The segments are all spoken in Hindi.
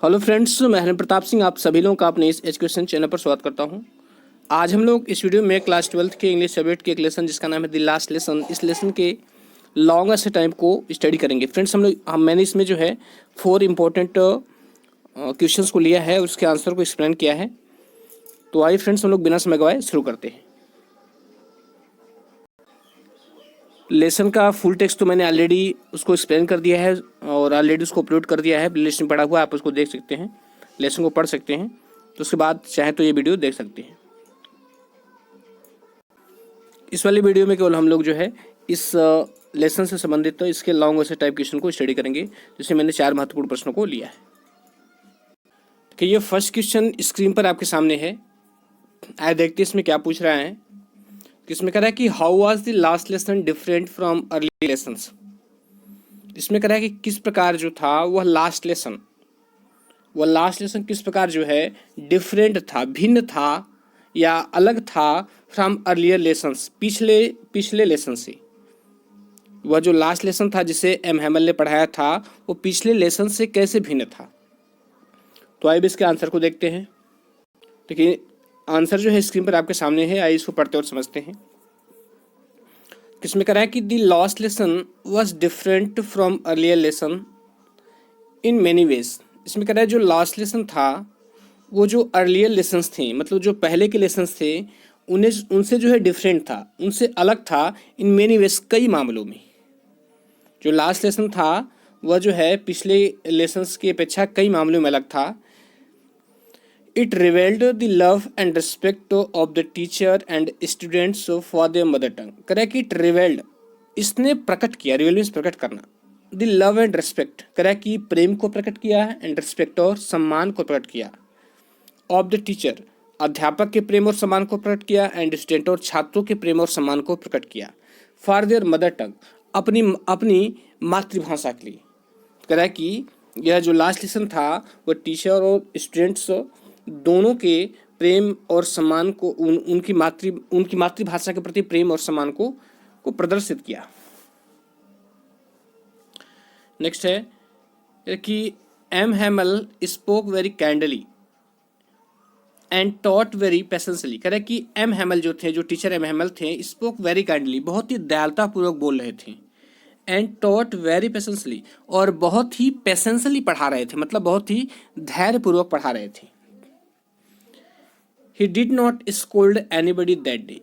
हेलो फ्रेंड्स, मैं हरिन प्रताप सिंह आप सभी लोगों का अपने इस एजुकेशन चैनल पर स्वागत करता हूं। आज हम लोग इस वीडियो में क्लास 12th के इंग्लिश सब्जेक्ट के एक लेसन जिसका नाम है द लास्ट लेसन, इस लेसन के लॉन्गेस्ट टाइम को स्टडी करेंगे। फ्रेंड्स मैंने इसमें जो है 4 इंपॉर्टेंट क्वेश्चंस को लिया है और उसके आंसर को एक्सप्लेन किया है। तो आइए फ्रेंड्स, हम लोग बिना समय गवाए शुरू करते हैं। लेसन का फुल टेक्स्ट तो मैंने ऑलरेडी उसको एक्सप्लेन कर दिया है और ऑलरेडी उसको अपलोड कर दिया है, प्लेलिस्ट में पड़ा हुआ है, आप उसको देख सकते हैं, लेसन को पढ़ सकते हैं। तो उसके बाद चाहे तो ये वीडियो देख सकते हैं। इस वाली वीडियो में केवल हम लोग जो है इस लेसन से संबंधित तो इसके लॉन्ग वैसे टाइप क्वेश्चन को स्टडी करेंगे, जिसमें मैंने 4 महत्वपूर्ण प्रश्नों को लिया है। कि ये फर्स्ट क्वेश्चन स्क्रीन पर आपके सामने है। आइए देखते हैं इसमें क्या पूछ रहा है। इसमें कह रहा है कि how was the last lesson different from early lessons. इसमें कह रहा है कि किस प्रकार जो था वह लास्ट लेसन किस प्रकार जो है डिफरेंट था, भिन्न था या अलग था फ्रॉम अर्लियर लेसन्स, पिछले लेसन से। वह जो लास्ट लेसन था जिसे एम हैमल ने पढ़ाया था वो पिछले लेसन से कैसे भिन्न था। तो आइए इसके आंसर को देखते हैं। देखिए आंसर जो है स्क्रीन पर आपके सामने है, आइए इसको पढ़ते और समझते हैं। इसमें कह रहा है कि the last lesson was different from earlier lesson in many ways. इसमें कह रहा है जो लास्ट लेसन था वो जो अर्लियर लेसन्स थे, मतलब जो पहले के लेसन्स थे, उनसे जो है डिफरेंट था, उनसे अलग था इन मेनी वेज, कई मामलों में। जो लास्ट लेसन था वह जो है पिछले लेसन्स की अपेक्षा कई मामलों में अलग था। It revelled the love and respect of the teacher and students for their mother टंग। करें कि इट रिवेल्ड, इसने प्रकट किया, रिवेल मीन्स प्रकट करना, द लव एंड रिस्पेक्ट, करें कि प्रेम को प्रकट किया है, एंड रिस्पेक्ट और सम्मान को प्रकट किया, ऑफ द टीचर, अध्यापक के प्रेम और सम्मान को प्रकट किया, एंड स्टूडेंट और छात्रों के प्रेम और सम्मान को प्रकट किया, फॉर देयर मदर टंग, अपनी मातृभाषा के लिए। करें कि यह जो लास्ट लेसन था वह टीचर और स्टूडेंट्स दोनों के प्रेम और सम्मान को, उनकी मातृभाषा के प्रति प्रेम और सम्मान को प्रदर्शित किया। नेक्स्ट है कि M Hamel spoke very kindly and taught very patiently. कह रहे कि एम हैमल जो थे, जो टीचर एम हैमल थे, स्पोक वेरी काइंडली, बहुत ही दयालुता पूर्वक बोल रहे थे, एंड टॉट वेरी पेशेंसली, और बहुत ही पेशेंसली पढ़ा रहे थे, मतलब बहुत ही धैर्य पूर्वक पढ़ा रहे थे। He did not scold anybody that day.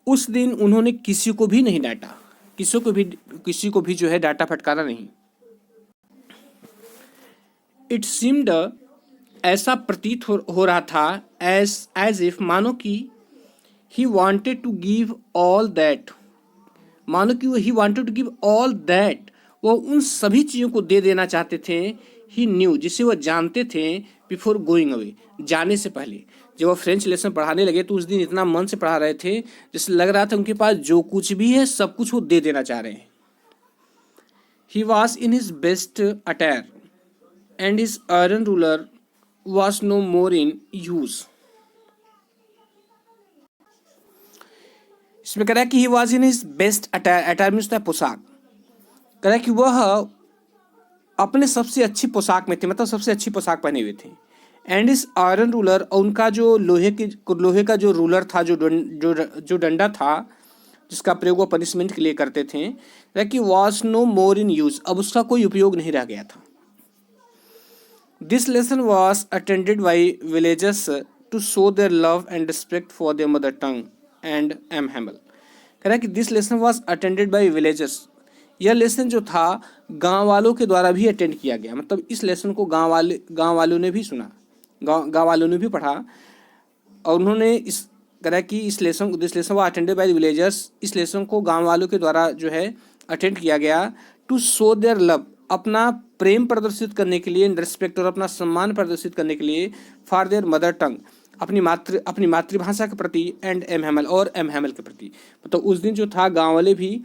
उस दिन उन्होंने किसी को भी नहीं डांटा, किसी को भी जो है डांटा फटकारा नहीं। इट सीम्ड, ऐसा प्रतीत हो रहा था, एज इफ, मानो कि he wanted to give all that, मानो कि he wanted to give all that, वो उन सभी चीज़ों को दे देना चाहते थे, ही न्यू, जिसे वह जानते थे, बिफोर गोइंग अवे, जाने से पहले। जब वो फ्रेंच लेसन पढ़ाने लगे तो उस दिन इतना मन से पढ़ा रहे थे जैसे लग रहा था उनके पास जो कुछ भी है सब कुछ वो दे देना चाह रहे हैं। He was in his best attire and his iron ruler was no more in use. इसमें कह रहा है कि he was in his best attire, attire means पोशाक। कह रहा है कि वह अपने सबसे अच्छी पोशाक में थे, मतलब सबसे अच्छी पोशाक पहने हुए थे। एंड इस आयरन रूलर, और उनका जो लोहे का जो रूलर था, जो डंडा था जिसका प्रयोग वो पनिशमेंट के लिए करते थे, कि was no more in use, अब उसका कोई उपयोग नहीं रह गया था। This lesson was attended by villagers to show their love and respect for their mother tongue and M Hamel. कह रहा है कि this lesson was attended by villagers, यह लेसन जो था गांव वालों के द्वारा भी अटेंड किया गया, मतलब इस लेसन को गांव वालों ने भी सुना, गांव वालों ने भी पढ़ा, और उन्होंने इस करा कि this lesson was attended by villagers, इस लेसन को गांव वालों के द्वारा जो है अटेंड किया गया, टू शो देयर लव, अपना प्रेम प्रदर्शित करने के लिए, रिस्पेक्ट और अपना सम्मान प्रदर्शित करने के लिए, फॉर देयर मदर टंग, अपनी मातृभाषा के प्रति, एंड एम हैमल, और एम हैमल के प्रति। मतलब उस दिन जो था गांव वाले भी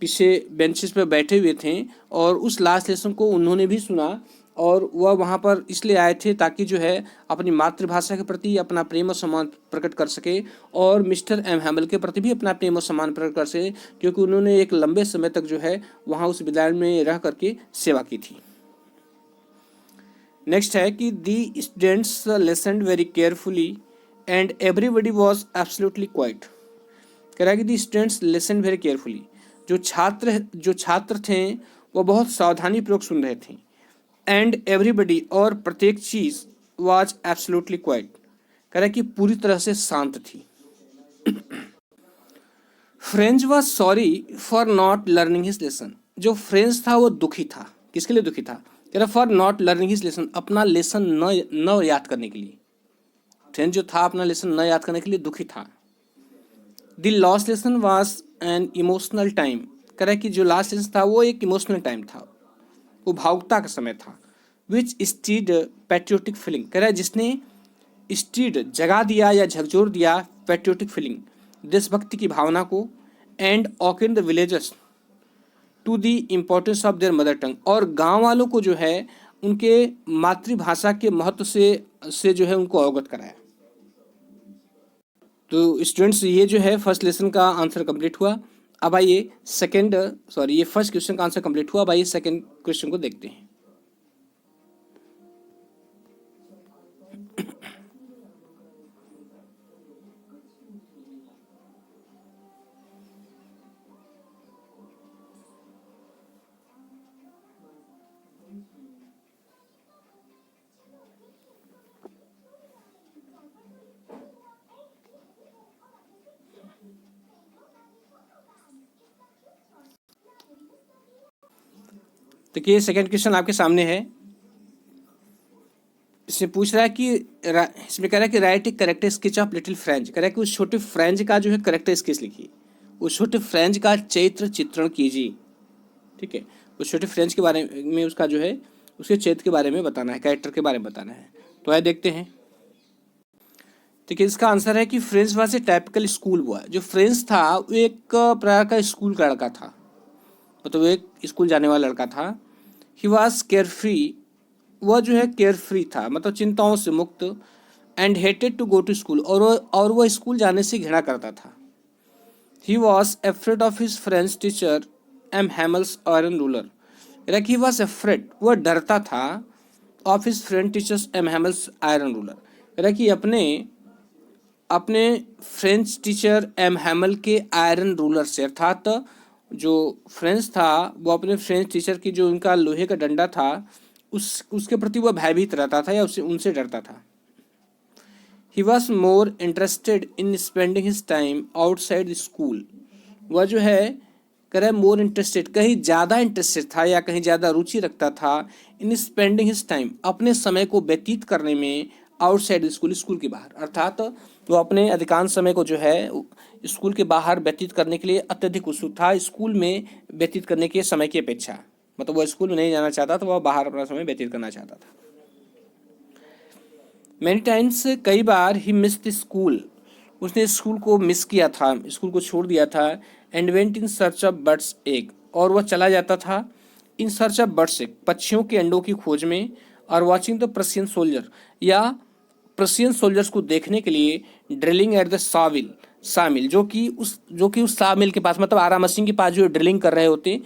पीछे बेंचेस पर बैठे हुए थे और उस लास्ट लेसन को उन्होंने भी सुना, और वह वहाँ पर इसलिए आए थे ताकि जो है अपनी मातृभाषा के प्रति अपना प्रेम और सम्मान प्रकट कर सके, और मिस्टर एम हैमल के प्रति भी अपना प्रेम और सम्मान प्रकट कर सके, क्योंकि उन्होंने एक लंबे समय तक जो है वहाँ उस विद्यालय में रह करके सेवा की थी। नेक्स्ट है कि the students listened very carefully and everybody was absolutely quite. कह रहा है कि the students listen very carefully, जो छात्र थे वो बहुत सावधानी पूर्वक सुन रहे थे। एंड एवरीबडी, और प्रत्येक चीज, वॉज एब्सोल्युटली क्वाइट, कह रहा है कि पूरी तरह से शांत थी। French was sorry for not learning his lesson. जो फ्रेंच था वो दुखी था। किसके लिए दुखी था? कह रहा for not learning his lesson, अपना लेसन न याद करने के लिए। फ्रेंच जो था अपना लेसन न याद करने के लिए दुखी था। The last lesson was an emotional time. कह रहा है कि जो लास्ट लेसन था वो एक इमोशनल टाइम था, वो भावुकता का समय था। विच स्टीड पैट्रियोटिक फीलिंग, कह रहा है जिसने स्टीड जगा दिया या झकझोर दिया पैट्रियोटिक फीलिंग, देशभक्ति की भावना को। And awaken the villagers to the importance of their mother tongue, और गांव वालों को जो है उनके मातृभाषा के महत्व से जो है उनको अवगत कराया। तो स्टूडेंट्स ये जो है फर्स्ट लेसन का आंसर कंप्लीट हुआ। अब आइए ये फर्स्ट क्वेश्चन का आंसर कंप्लीट हुआ। अब आइए सेकंड क्वेश्चन को देखते हैं। देखिए सेकंड क्वेश्चन आपके सामने है। इसमें पूछ रहा है कि इसमें कह रहा है कि right a character sketch of little French. कह रहा है कि उस छोटे फ्रेंच का जो है करेक्टर स्केच लिखिए, उस छोटे फ्रेंच का चरित्र चित्रण कीजिए। ठीक है, उस छोटे फ्रेंच के बारे में उसका जो है उसके चरित्र के बारे में बताना है, कैरेक्टर के बारे में बताना है। तो आइए देखते हैं। ठीक है, इसका आंसर है कि French was a typical school boy. जो फ्रेंच था वो एक प्रकार का स्कूल का लड़का था, मतलब एक स्कूल जाने वाला लड़का था। ही वॉज केयर फ्री, वह जो है केयर फ्री था, मतलब चिंताओं से मुक्त। And hated to go to school, और वह स्कूल जाने से घृणा करता था। He was afraid of his French teacher M Hamel's iron ruler. He was afraid, वह डरता था, of his French teacher's M Hamel's iron ruler, कि अपने अपने फ्रेंच टीचर एम हैमल के आयरन रूलर से, अर्थात जो फ्रेंच था वो अपने फ्रेंच टीचर की जो उनका लोहे का डंडा था उसके प्रति वह भयभीत रहता था या उनसे डरता था। He was more interested in spending his time outside school. वह जो है कह रहा है मोर इंटरेस्टेड, कहीं ज़्यादा इंटरेस्टेड था या कहीं ज़्यादा रुचि रखता था इन स्पेंडिंग हिज टाइम, अपने समय को व्यतीत करने में, आउटसाइड स्कूल, स्कूल के बाहर। अर्थात वो अपने अधिकांश समय को जो है स्कूल के बाहर व्यतीत करने के लिए अत्यधिक उत्सुक था, स्कूल में व्यतीत करने के समय की अपेक्षा। मतलब वह स्कूल में नहीं जाना चाहता था, वह बाहर अपना समय व्यतीत करना चाहता था। मैनी टाइम्स, कई बार, ही मिस्ड स्कूल, उसने स्कूल को मिस किया था, स्कूल को छोड़ दिया था। And went in search of birds egg, और वह चला जाता था in search of birds egg, पक्षियों के अंडों की खोज में। और वॉचिंग द प्रशियन सोल्जर, या प्रशियन सोल्जर्स को देखने के लिए ड्रिलिंग एट द सामिल, जो कि उस सामिल के पास, मतलब आरा मशीन के पास जो ड्रिलिंग कर रहे होते,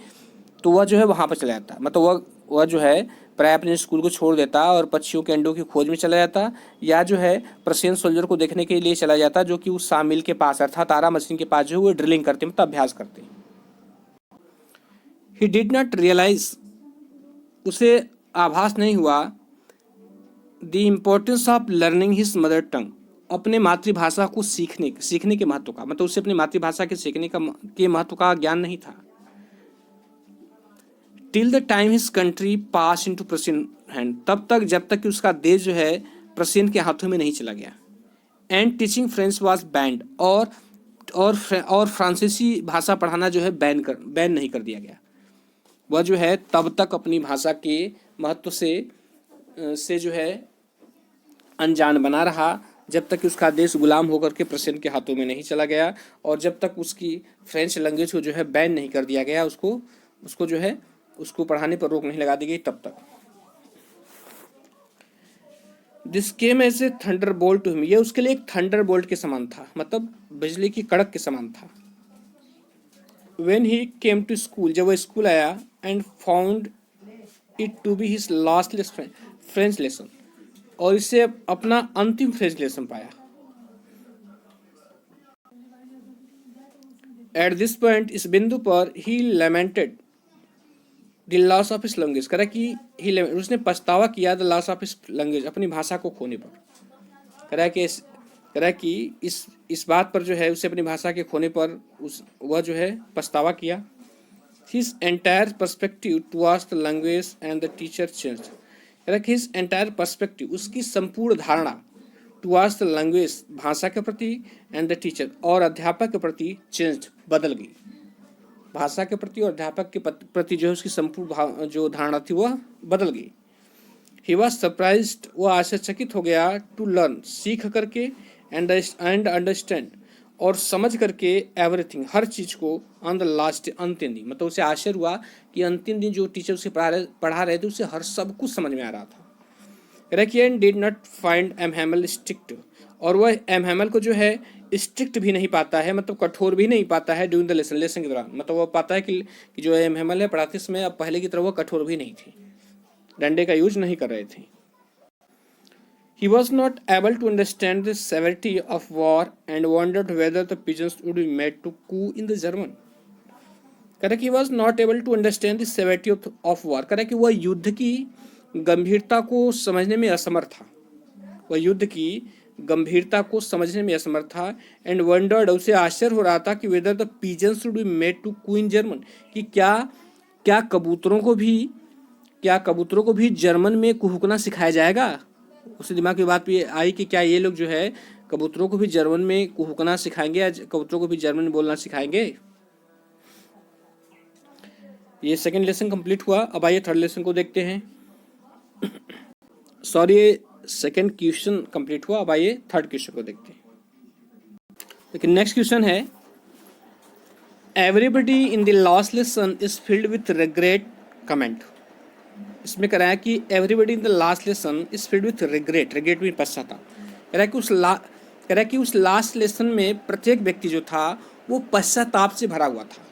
तो वह जो है वहाँ पर चला जाता, मतलब वह जो है प्राय अपने स्कूल को छोड़ देता और पक्षियों के अंडों की खोज में चला जाता, या जो है प्रशियन सोल्जर को देखने के लिए चला जाता जो कि उस सामिल के पास, अर्थात आरा मशीन के पास जो है वो ड्रिलिंग करते, मतलब अभ्यास करते। ही डिड नॉट रियलाइज, उसे आभास नहीं हुआ, the importance of learning his mother tongue, अपने मातृभाषा को सीखने के महत्व का, मतलब उसे अपनी मातृभाषा के सीखने के महत्व का ज्ञान नहीं था। Till the time his country pass into Prussian hand, तब तक जब तक कि उसका देश जो है प्रशियन के हाथों में नहीं चला गया। And teaching French was band, और फ्रांसीसी भाषा पढ़ाना जो है बैन नहीं कर दिया गया। वह जो है तब तक अपनी भाषा के महत्व से जो है अनजान बना रहा जब तक कि उसका देश गुलाम होकर के प्रशियन के हाथों में नहीं चला गया, और जब तक उसकी फ्रेंच लैंग्वेज को जो है बैन नहीं कर दिया गया, उसको जो है उसको पढ़ाने पर रोक नहीं लगा दी गई तब तक। This came as a thunder bolt to him, ये उसके लिए एक थंडर बोल्ट के समान था, मतलब बिजली की कड़क के समान था। When he came to school, जब वह स्कूल आया, and found it to be his last less French lesson और इससे अपना अंतिम फ्रेंच लेसन पाया। एट दिस पॉइंट, इस बिंदु पर he lamented the loss of his language, कह रहा कि उसने पछतावा किया the loss of his language, अपनी भाषा को खोने पर। कह रहा है कि इस बात पर जो है उसे अपनी भाषा के खोने पर वह जो है पछतावा किया। His entire perspective towards the language and the teacher changed। कह रहा है कि his entire perspective, उसकी संपूर्ण धारणा towards the language, भाषा के प्रति, and the teacher, और अध्यापक के प्रति changed, बदल गई। भाषा के प्रति और अध्यापक के प्रति जो है उसकी संपूर्ण जो धारणा थी वह बदल गई। He was surprised, वह आश्चर्यचकित हो गया, to learn, सीख करके, and understand, और समझ करके, एवरीथिंग, हर चीज को, ऑन द लास्ट, अंतिम दिन, मतलब उसे आश्चर्य हुआ कि अंतिम दिन जो टीचर उसे पढ़ा रहे थे उसे हर सब कुछ समझ में आ रहा था। रेकियन did not find M Hamel strict, और वह एम हैमल को जो है स्ट्रिक्ट भी नहीं पाता है, मतलब कठोर भी नहीं पाता है ड्यूरिंग द लेसन के दौरान। मतलब वह पाता है कि जो एम हैमल है पढ़ाते समय अब पहले की तरह वह कठोर भी नहीं थी, डंडे का यूज नहीं कर रहे थे। He was not able to understand the severity of war and wondered whether the pigeons would be made to coo in the German। कह रहा कि he was not able to understand the severity of war, कह रहा कि वह युद्ध की गंभीरता को समझने में असमर्थ था, वह युद्ध की गंभीरता को समझने में असमर्थ था। एंड वंडर्ड, उसे आश्चर्य हो रहा था कि whether the pigeons would be made to coo in German, कि क्या कबूतरों को भी जर्मन में कुहुकना सिखाया जाएगा। उसके दिमाग की बात भी आई कि क्या ये लोग जो है कबूतरों को भी जर्मन में कुहुकना सिखाएंगे या कबूतरों को भी जर्मन में बोलना सिखाएंगे। ये सेकंड लेसन कंप्लीट हुआ। अब आइए थर्ड लेसन को देखते हैं। सॉरी, ये सेकंड क्वेश्चन कंप्लीट हुआ। अब आइए थर्ड क्वेश्चन को देखते हैं। लेकिन नेक्स्ट क्वेश्चन है, everybody in the last lesson is filled with regret comment. इसमें कह रहा है कि everybody in the last lesson is filled with regret भी पश्चाताप। कह रहा है कि उस लास्ट लेसन में प्रत्येक व्यक्ति जो था वो पश्चाताप से भरा हुआ था।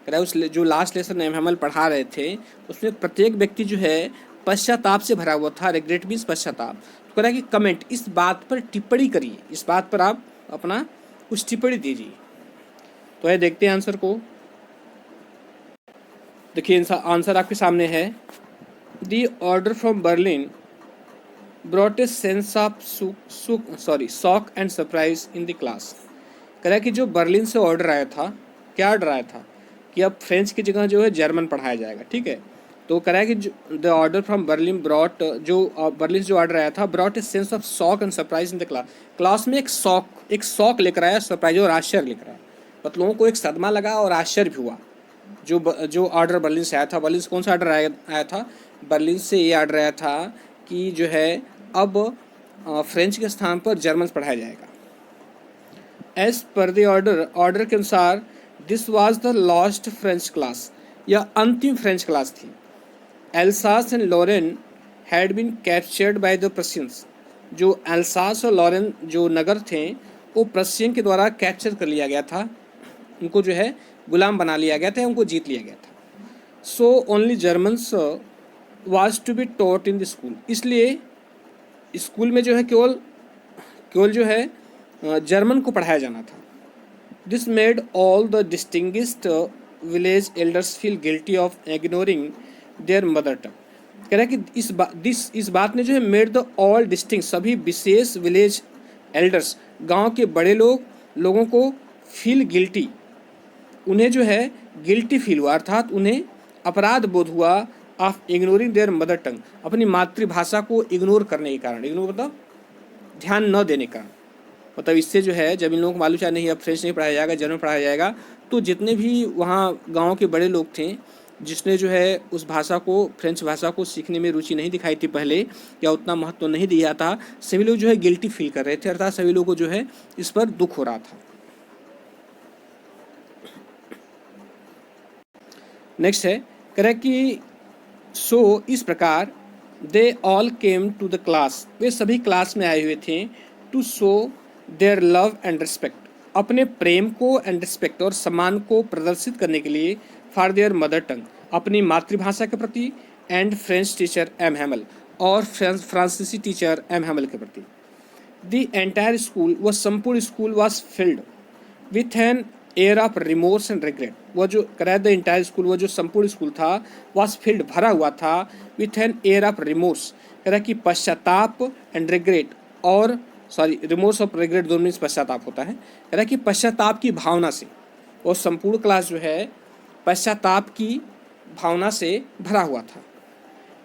कह रहा है उस जो लास्ट लेसन एम हैमल पढ़ा रहे थे उसमें प्रत्येक व्यक्ति जो है पश्चाताप से भरा हुआ था। रिग्रेट मीन्स पश्चाताप। तो कह रहा है कि कमेंट, इस बात पर टिप्पणी करिए, इस बात पर आप अपना कुछ टिप्पणी दीजिए। तो ये देखते हैं आंसर को। देखिए आंसर आपके सामने है। The order from Berlin brought a sense of shock and surprise in the class। कह रहा है कि जो बर्लिन से ऑर्डर आया था, क्या ऑर्डर आया था कि अब फ्रेंच की जगह जो है जर्मन पढ़ाया जाएगा, ठीक है। तो कह रहा है कि the order from Berlin brought, जो बर्लिन से जो ऑर्डर आया था, brought a sense of shock and surprise in the class. Class में एक शॉक लेकर आया, सरप्राइज और आश्चर्य लेकर आया। मतलब लोगों को एक सदमा लगा और आश्चर्य भी हुआ। जो ऑर्डर बर्लिन से आया था, बर्लिन से कौन सा ऑर्डर आया था? बर्लिन से ये ऑर्डर आया था कि जो है अब फ्रेंच के स्थान पर जर्मन पढ़ाया जाएगा। एज पर द ऑर्डर के अनुसार this was the last French class, यह अंतिम फ्रेंच क्लास थी। Alsace and Lorraine had been captured by the Prussians. जो एल्सास और लॉरेन जो नगर थे वो प्रशियन के द्वारा कैप्चर कर लिया गया था, उनको जो है गुलाम बना लिया गया था, उनको जीत लिया गया था। So only Germans was to be taught in the school. इसलिए स्कूल में जो है केवल जो है जर्मन को पढ़ाया जाना था। This made all the distinguished village elders feel guilty of ignoring their mother टंग। कह रहा है कि इस बात ने जो है मेड द ऑल डिस्टिंग, सभी विशेष विलेज एल्डर्स, गांव के बड़े लोगों को फील गिल्टी, उन्हें जो है गिल्टी फील हुआ, अर्थात उन्हें अपराध बोध हुआ of ignoring their mother tongue, अपनी मातृभाषा को इग्नोर करने के कारण। इग्नोर मतलब ध्यान न देने का, मतलब इससे जो है जब इन लोगों को मालूम चाहे नहीं अब फ्रेंच नहीं पढ़ाया जाएगा, जर्मन पढ़ाया जाएगा, तो जितने भी वहाँ गांव के बड़े लोग थे जिसने जो है उस भाषा को, फ्रेंच भाषा को सीखने में रुचि नहीं दिखाई थी पहले या उतना महत्व नहीं दिया था, सभी लोग जो है गिल्टी फील कर रहे थे, अर्थात सभी लोगों को जो है इस पर दुख हो रहा था। नेक्स्ट है, कह रहा है कि सो इस प्रकार they all came to the class, वे सभी क्लास में आए हुए थे, to show their love and respect, अपने प्रेम को एंड रिस्पेक्ट और सम्मान को प्रदर्शित करने के लिए, फॉर देयर मदर टंग, अपनी मातृभाषा के प्रति, and French teacher M Hamel, और फ्रांसीसी टीचर एम हैमल के प्रति। द एंटायर स्कूल व संपूर्ण school was filled with an air of remorse and regret. वो जो करा द एंटायर स्कूल, वो जो संपूर्ण स्कूल था, वॉज फिल्ड भरा हुआ था with an air of remorse, कह कि पश्चाताप एंड रिग्रेट, और सॉरी रिमोर्स और रिग्रेट दोनों में पश्चाताप होता है, कह रहा कि पश्चाताप की भावना से, और संपूर्ण क्लास जो है पश्चाताप की भावना से भरा हुआ था।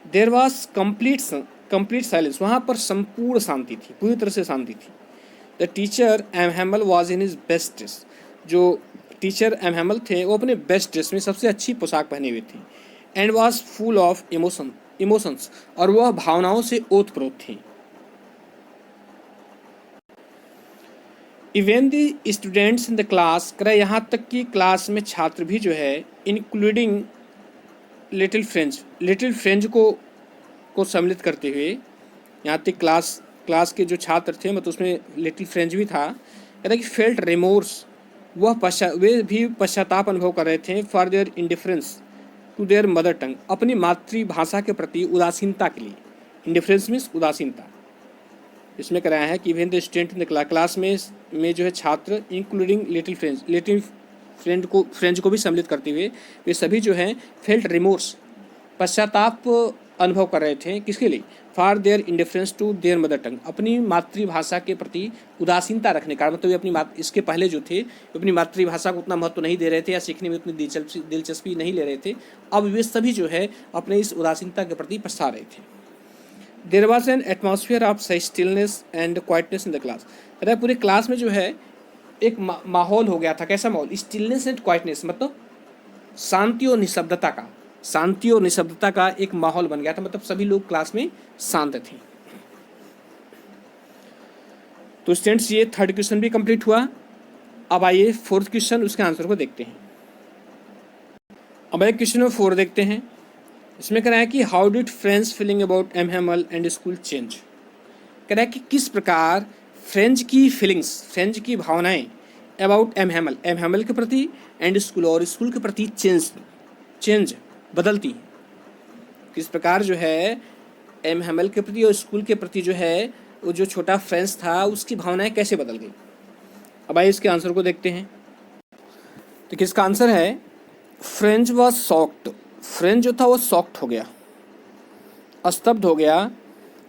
देयर वॉज कंप्लीट साइलेंस, वहाँ पर संपूर्ण शांति थी, पूरी तरह से शांति थी। The teacher M Hamel was in his best dress, जो टीचर एम हैमल थे वो अपने बेस्ट ड्रेस में सबसे अच्छी पोशाक पहने हुए थे। And was full of emotions, और वह भावनाओं से ओतप्रोत थी। Even the students in the class, कह रहे यहाँ तक कि क्लास में छात्र भी जो है, इंक्लूडिंग लिटिल फ्रेंच को सम्मिलित करते हुए, यहाँ तक क्लास के जो छात्र थे मतलब उसमें लिटिल फ्रेंच भी था, कहता कि फेल्ट रिमोर्स, वे भी पश्चाताप अनुभव कर रहे थे for their indifference to their mother tongue, अपनी मातृभाषा के प्रति उदासीनता के लिए। इंडिफरेंस मीन्स उदासीनता। इसमें कराया है कि even the student in the class में जो है छात्र, इंक्लूडिंग लिटिल फ्रेंच को भी सम्मिलित करते हुए, वे सभी जो हैं फेल्ट रिमोर्स, पश्चाताप अनुभव कर रहे थे। किसके लिए? For their indifference to their mother tongue, अपनी मातृभाषा के प्रति उदासीनता रखने का मतलब अपनी इसके पहले जो थे अपनी मातृभाषा को उतना महत्व नहीं दे रहे थे या सीखने में उतनी दिलचस्पी नहीं ले रहे थे। अब वे सभी जो है अपने इस उदासीनता के प्रति पछता रहे थे। There was an atmosphere of stillness and quietness in the class, अरे पूरे क्लास में जो है एक माहौल हो गया था। कैसा माहौल? स्टिलनेस एंड क्वाइटनेस, मतलब शांति और निशब्दता का एक माहौल बन गया था, मतलब सभी लोग क्लास में शांत थे। तो स्टूडेंट्स ये थर्ड क्वेश्चन भी कंप्लीट हुआ। अब आइए फोर्थ क्वेश्चन, उसके आंसर को देखते हैं। अब एक क्वेश्चन नंबर 4 देखते हैं। इसमें कह रहा है कि how did French feeling about M Hamel and school change, कह रहा है कि किस प्रकार फ्रेंच की भावनाएं अबाउट एम हैमल के प्रति एंड स्कूल, और स्कूल के प्रति चेंज बदलती है। किस प्रकार जो है एम हैमल के प्रति और स्कूल के प्रति जो है वो जो छोटा फ्रेंच था उसकी भावनाएं कैसे बदल गई। अब आइए इसके आंसर को देखते हैं। तो किसका आंसर है? फ्रेंच वॉज शॉक्ड, फ्रेंच जो था वो शॉक्ड हो गया, स्तब्ध हो गया।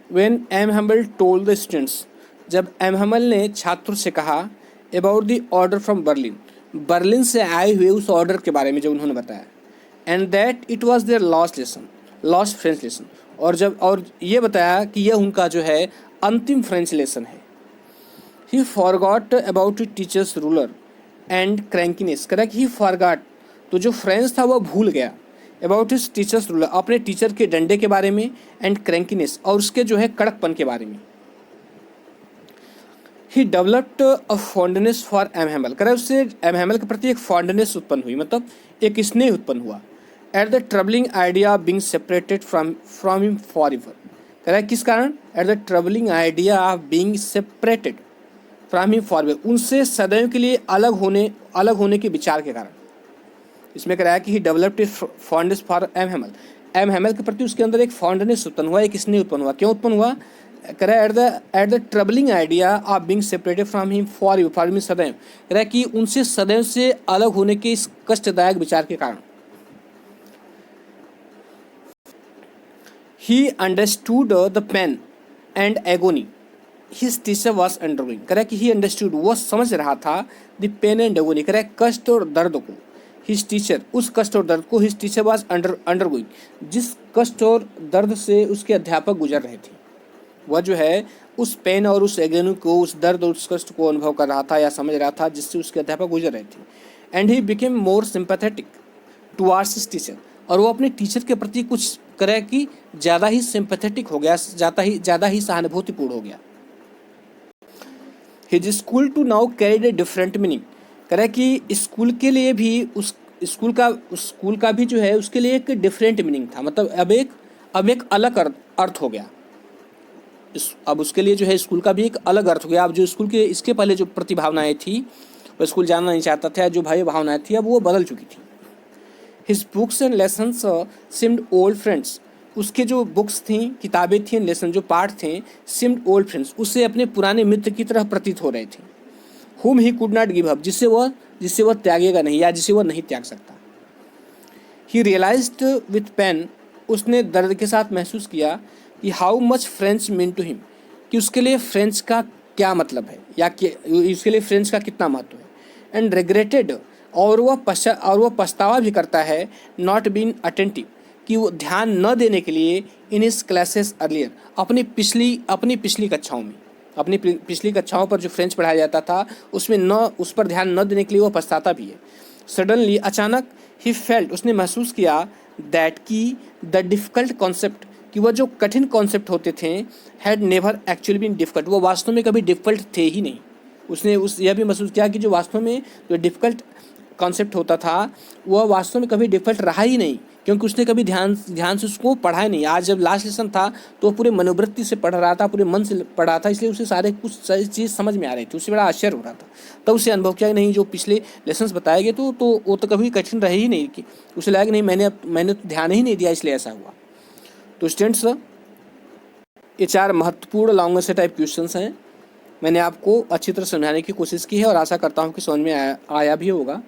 When M Hamel told the students, जब एम हैमल ने छात्रों से कहा about the order from Berlin से आए हुए उस ऑर्डर के बारे में जो उन्होंने बताया, and that it was their last French lesson, और ये बताया कि यह उनका जो है अंतिम फ्रेंच लेसन है। ही forgot about teachers ruler and crankiness, कह रहा कि ही फॉरगॉट, तो जो फ्रेंच था वह भूल गया, अबाउट हिज टीचर्स रूलर, अपने टीचर के डंडे के बारे में, एंड क्रैंकीनेस, और उसके जो है कड़कपन के बारे में। He developed a fondness for M Hamel, कह रहा है उससे एम हैमल के प्रति एक फॉन्डनेस उत्पन्न हुई, मतलब एक स्नेह उत्पन्न हुआ। At the troubling idea of being separated from him for ever, कह रहा है किस कारण? At the troubling idea of being separated from him for ever, उनसे सदैव के लिए अलग होने के विचार के कारण। इसमें कह रहा है कि he developed fondness for M Hamel के प्रति उसके अंदर एक फॉन्डनेस उत्पन्न हुआ, एक स्नेह उत्पन्न हुआ। क्यों उत्पन्न हुआ? कह रहा है at the troubling idea of being separated from him for him सदैव, कह रहा है कि उनसे सदैव से अलग होने के इस कष्टदायक विचार के कारण। He understood the pain and agony his teacher was undergoing, कह रहा है कि ही अंडरस्टूड, वह समझ रहा था, द पेन एंड एगोनी, कह रहा है कष्ट और दर्द को, हिज टीचर, उस कष्ट और दर्द को, हिज टीचर वॉज अंडरगोइंग, जिस कष्ट और दर्द से उसके अध्यापक गुजर रहे थे, वह जो है उस पेन और उस एगोनी को, उस दर्द और उस कष्ट को अनुभव कर रहा था या समझ रहा था जिससे उसके अध्यापक गुजर रहे थे। And he became more sympathetic towards his teacher, और वो अपने टीचर के प्रति कुछ करे कि ज़्यादा ही सिंपैथेटिक हो गया, ज़्यादा ही सहानुभूतिपूर्ण हो गया। His school too now carried a different meaning, कह रहा है कि स्कूल के लिए भी उस स्कूल का भी जो है उसके लिए एक डिफरेंट मीनिंग था, मतलब अब एक अलग अर्थ हो गया। अब उसके लिए जो है स्कूल का भी एक अलग अर्थ हो गया। अब जो स्कूल के इसके पहले जो प्रतिभावनाएं थी, वह स्कूल जाना नहीं चाहता था, जो भाई भावनाएं थी अब वो बदल चुकी थी। His books and lessons seemed old friends, उसके जो बुक्स थी, किताबें थी, लेसन जो पार्ट थे, सिम्ड ओल्ड फ्रेंड्स, उससे अपने पुराने मित्र की तरह प्रतीत हो रहे थे। whom he could not give up, जिसे वह त्यागेगा नहीं या जिसे वह नहीं त्याग सकता। he realized with pain, उसने दर्द के साथ महसूस किया कि how much French meant to him, कि उसके लिए फ्रेंच का क्या मतलब है या कि उसके लिए फ्रेंच का कितना महत्व है। एंड regretted, और वह पछतावा भी करता है नॉट बीन अटेंटिव, कि वो ध्यान न देने के लिए इन हिज क्लासेस अर्लियर, अपनी पिछली कक्षाओं में, अपनी पिछली कक्षाओं पर जो फ्रेंच पढ़ाया जाता था उसमें उस पर ध्यान न देने के लिए वो पछताता भी है। सडनली, अचानक, ही फेल्ट, उसने महसूस किया दैट की द डिफ़िकल्ट कॉन्सेप्ट, कि वह जो कठिन कॉन्सेप्ट होते थे, had never actually been difficult, वो वास्तव में कभी डिफ़िकल्ट थे ही नहीं। उसने यह भी महसूस किया कि जो वास्तव में जो डिफ़िकल्ट कॉन्सेप्ट होता था वह वास्तव में कभी डिफ़िकल्ट रहा ही नहीं, क्योंकि उसने कभी ध्यान से उसको पढ़ा ही नहीं। आज जब लास्ट लेसन था तो वो पूरे मनोवृत्ति से पढ़ रहा था, पूरे मन से पढ़ रहा था, इसलिए उसे सारी चीज़ समझ में आ रही थी, उससे बड़ा आश्चर्य हो रहा था। तब उसे अनुभव किया कि नहीं, जो पिछले लेसन्स बताए गए तो वो तो कभी कठिन रहे ही नहीं, कि उसे लगा कि नहीं, मैंने तो ध्यान ही नहीं दिया इसलिए ऐसा हुआ। तो स्टूडेंट्स, ये 4 महत्वपूर्ण लॉन्ग आंसर टाइप क्वेश्चंस हैं। मैंने आपको अच्छी तरह समझाने की कोशिश की है और आशा करता हूँ कि समझ में आया भी होगा।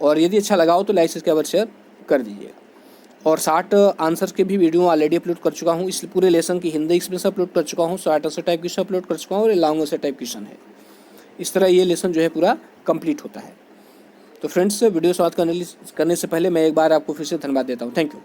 और यदि अच्छा लगा हो तो लाइक सब्सक्राइब शेयर कर दीजिएगा। और 60 आंसर्स के भी वीडियो ऑलरेडी अपलोड कर चुका हूँ। इस पूरे लेसन की हिंदी एक्सप्रेस अपलोड कर चुका हूँ, 60 आंसर टाइप क्वेश्चन अपलोड कर चुका हूँ और ये लॉन्ग आंसर टाइप क्वेश्चन है। इस तरह ये लेसन जो है पूरा कंप्लीट होता है। तो फ्रेंड्स, वीडियो समाप्त करने से पहले मैं एक बार आपको फिर से धन्यवाद देता हूँ। Thank you.